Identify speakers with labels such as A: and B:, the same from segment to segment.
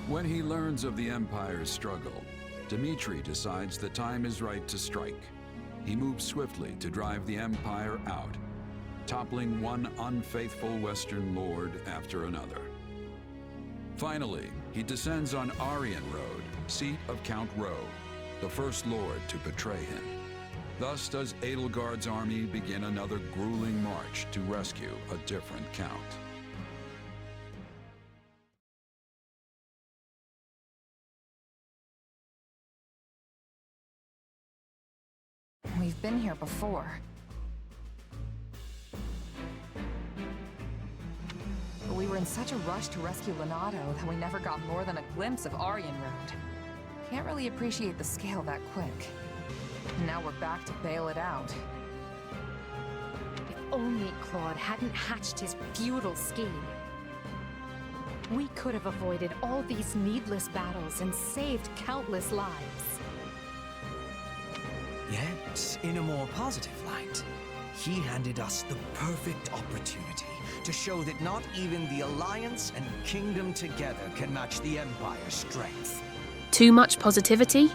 A: When he learns of the Empire's struggle, Dmitri decides the time is right to strike. He moves swiftly to drive the Empire out, toppling one unfaithful Western lord after another. Finally, he descends on Arianrhod, seat of Count Ro, the first lord to betray him. Thus does Edelgard's army begin another grueling march to rescue a different count.
B: We've been here before. But we were in such a rush to rescue Leonardo that we never got more than a glimpse of Arianrhod. Can't really appreciate the scale that quick. And now we're back to bail it out.
C: If only Claude hadn't hatched his futile scheme. We could have avoided all these needless battles and saved countless lives.
D: Yet, in a more positive light, he handed us the perfect opportunity to show that not even the Alliance and Kingdom together can match the Empire's strength.
E: Too much positivity?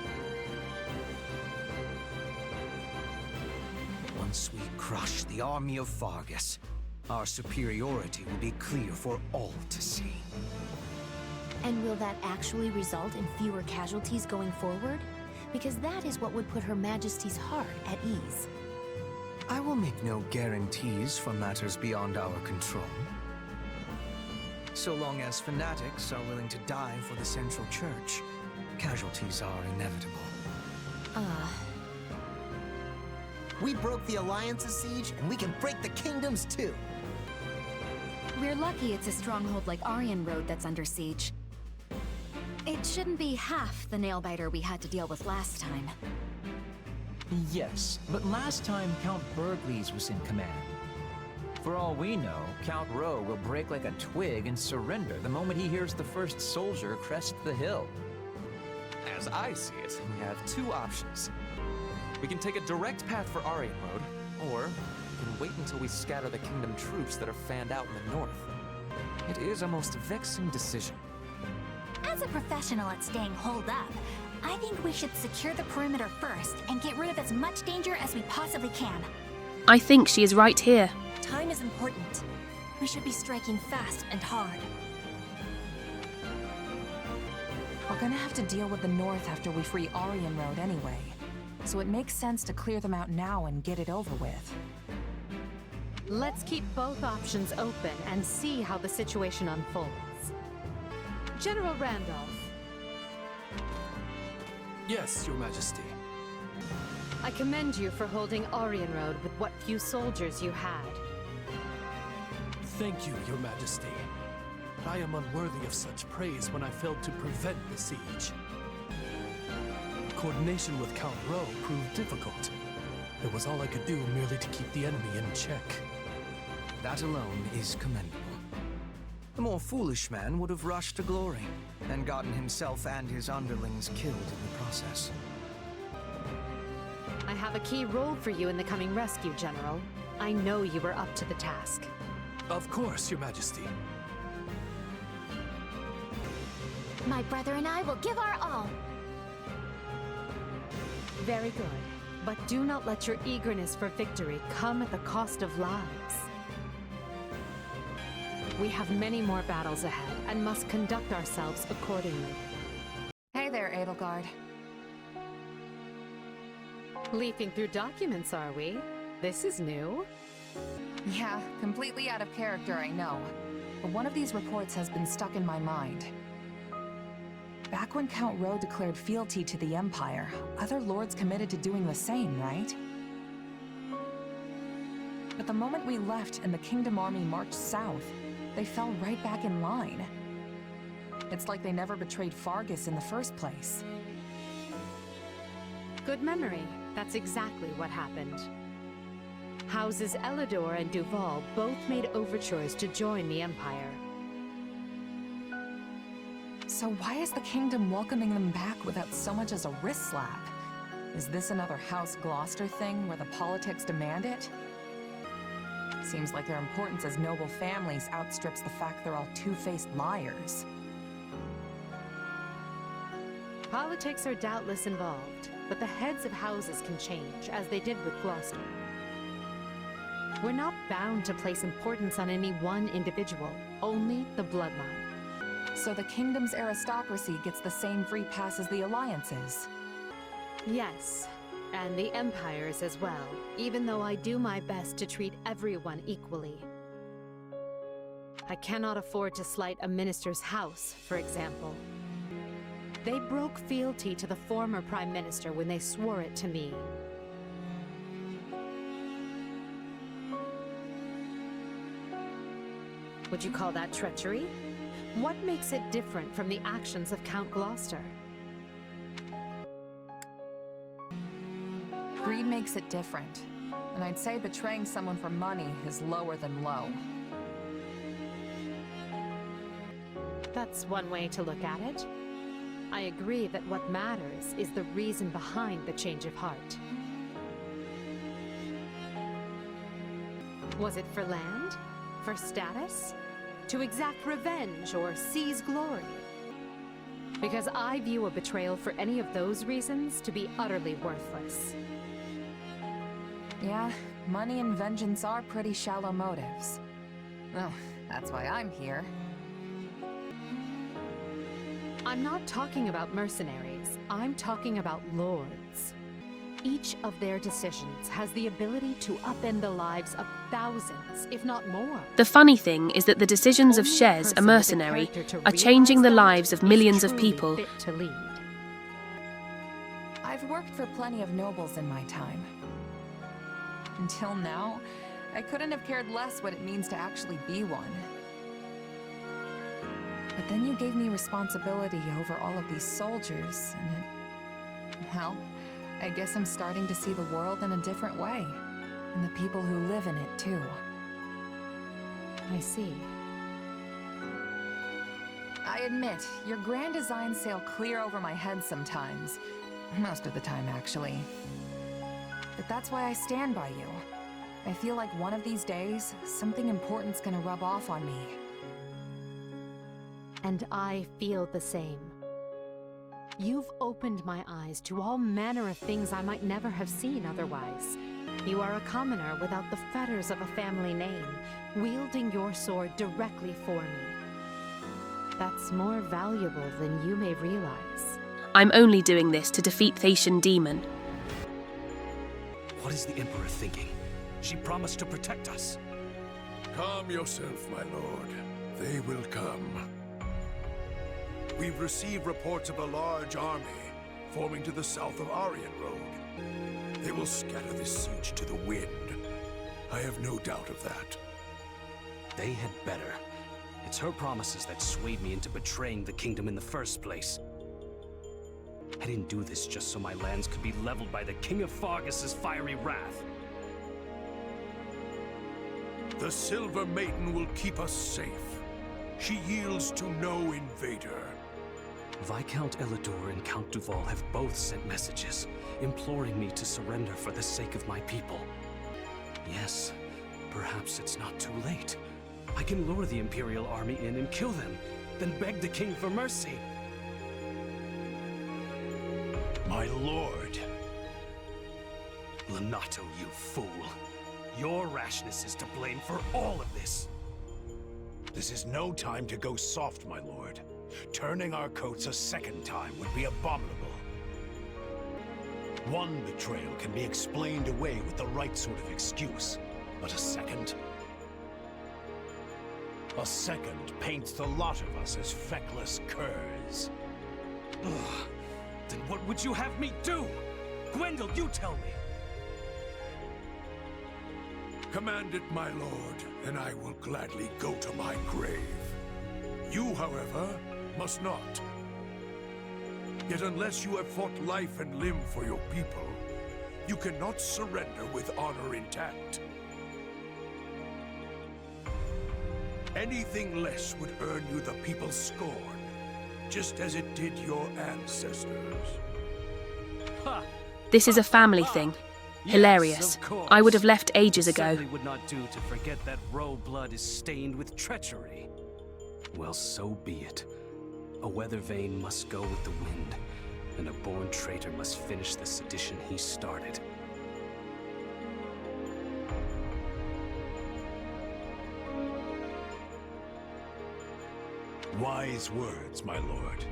D: Once we crush the army of Fargus, our superiority will be clear for all to see.
F: And will that actually result in fewer casualties going forward? Because that is what would put Her Majesty's heart at ease.
D: I will make no guarantees for matters beyond our control. So long as fanatics are willing to die for the Central Church, casualties are inevitable.
G: We broke the Alliance's siege, and we can break the Kingdom's too.
H: We're lucky it's a stronghold like Arianrhod that's under siege. It shouldn't be half the nail-biter we had to deal with last time.
I: Yes, but last time Count Bergles was in command. For all we know, Count Ro will break like a twig and surrender the moment he hears the first soldier crest the hill.
J: As I see it, we have two options. We can take a direct path for Arianrhod, or we can wait until we scatter the Kingdom troops that are fanned out in the north. It is a most vexing decision.
H: As a professional at staying holed up, I think we should secure the perimeter first and get rid of as much danger as we possibly can.
E: I think she is right here.
F: Time is important. We should be striking fast and hard.
B: We're gonna have to deal with the North after we free Arianrhod anyway. So it makes sense to clear them out now and get it over with.
C: Let's keep both options open and see how the situation unfolds. General Randolph.
K: Yes, Your Majesty.
C: I commend you for holding Arianrhod with what few soldiers you had.
K: Thank you, Your Majesty. I am unworthy of such praise when I failed to prevent the siege. Coordination with Count Ro proved difficult. It was all I could do merely to keep the enemy in check.
D: That alone is commendable. The more foolish man would have rushed to glory and gotten himself and his underlings killed in the process.
C: I have a key role for you in the coming rescue, General. I know you were up to the task.
K: Of course, Your Majesty.
H: My brother and I will give our all.
C: Very good. But do not let your eagerness for victory come at the cost of lives. We have many more battles ahead and must conduct ourselves accordingly.
B: Hey there, Edelgard.
C: Leafing through documents, are we? This is new.
B: Yeah, completely out of character, I know. But one of these reports has been stuck in my mind. Back when Count Ro declared fealty to the Empire, other lords committed to doing the same, right? But the moment we left and the Kingdom army marched south, they fell right back in line. It's like they never betrayed Fargus in the first place.
C: Good memory. That's exactly what happened. Houses Elidor and Duval both made overtures to join the Empire.
B: So why is the Kingdom welcoming them back without so much as a wrist slap? Is this another House Gloucester thing where the politics demand it? Seems like their importance as noble families outstrips the fact they're all two-faced liars.
C: Politics are doubtless involved, but the heads of houses can change, as they did with Gloucester. We're not bound to place importance on any one individual, only the bloodline.
B: So the kingdom's aristocracy gets the same free pass as the alliances?
C: Yes, and the empires as well, even though I do my best to treat everyone equally. I cannot afford to slight a minister's house, for example. They broke fealty to the former Prime Minister when they swore it to me. Would you call that treachery? What makes it different from the actions of Count Gloucester?
B: Greed makes it different. And I'd say betraying someone for money is lower than low.
C: That's one way to look at it. I agree that what matters is the reason behind the change of heart. Was it for land? For status? To exact revenge or seize glory? Because I view a betrayal for any of those reasons to be utterly worthless.
B: Yeah, money and vengeance are pretty shallow motives. Well, that's why I'm here.
C: I'm not talking about mercenaries. I'm talking about lords. Each of their decisions has the ability to upend the lives of thousands, if not more.
E: The funny thing is that the decisions of Shez, a mercenary, are changing the lives of millions of people.
C: Fit to lead.
B: I've worked for plenty of nobles in my time. Until now, I couldn't have cared less what it means to actually be one. But then you gave me responsibility over all of these soldiers, and it... well, I guess I'm starting to see the world in a different way. And the people who live in it, too.
C: I see.
B: I admit, your grand designs sail clear over my head sometimes. Most of the time, actually. But that's why I stand by you. I feel like one of these days, something important's gonna rub off on me.
C: And I feel the same. You've opened my eyes to all manner of things I might never have seen otherwise. You are a commoner without the fetters of a family name, wielding your sword directly for me. That's more valuable than you may realize.
E: I'm only doing this to defeat Thasian Demon.
L: What is the Emperor thinking? She promised to protect us.
M: Calm yourself, my lord. They will come. We've received reports of a large army forming to the south of Arianrhod. They will scatter this siege to the wind. I have no doubt of that.
L: They had better. It's her promises that swayed me into betraying the kingdom in the first place. I didn't do this just so my lands could be leveled by the King of Fargus' fiery wrath.
M: The Silver Maiden will keep us safe. She yields to no invader.
L: Viscount Elidor and Count Duval have both sent messages, imploring me to surrender for the sake of my people. Yes, perhaps it's not too late. I can lure the Imperial army in and kill them, then beg the king for mercy.
M: My lord.
L: Lonato, you fool. Your rashness is to blame for all of this.
M: This is no time to go soft, my lord. Turning our coats a second time would be abominable. One betrayal can be explained away with the right sort of excuse, but a second? A second paints the lot of us as feckless curs.
L: Ugh. Then what would you have me do? Gwendol, you tell me!
M: Command it, my lord, and I will gladly go to my grave. You, however, must not. Yet unless you have fought life and limb for your people, you cannot surrender with honor intact. Anything less would earn you the people's scorn, just as it did your ancestors.
L: Ha!
E: This is a family thing. Hilarious. I would have left ages ago.
L: Certainly would not do to forget that roe blood is stained with treachery. Well, so be it. A weather vane must go with the wind, and a born traitor must finish the sedition he started.
N: Wise words, my lord.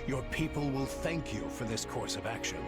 N: Your people will thank you for this course of action.